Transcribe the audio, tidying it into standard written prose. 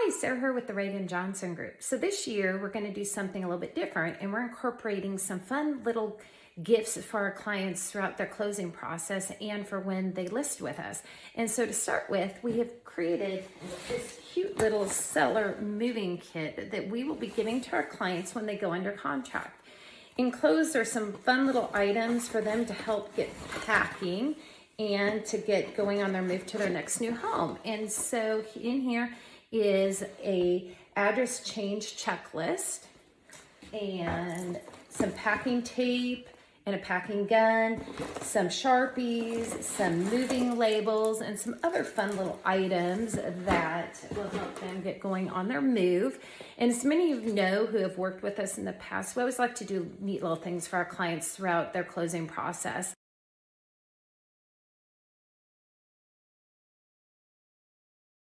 Hi, Sarah here with the Raegen Johnson Group. So this year we're going to do something a little bit different, and we're incorporating some fun little gifts for our clients throughout their closing process and for when they list with us. And so to start with, we have created this cute little seller moving kit that we will be giving to our clients when they go under contract. Enclosed are some fun little items for them to help get packing and to get going on their move to their next new home. And so in here is a address change checklist and some packing tape and a packing gun, some Sharpies, some moving labels, and some other fun little items that will help them get going on their move. And as many of you know who have worked with us in the past, we always like to do neat little things for our clients throughout their closing process.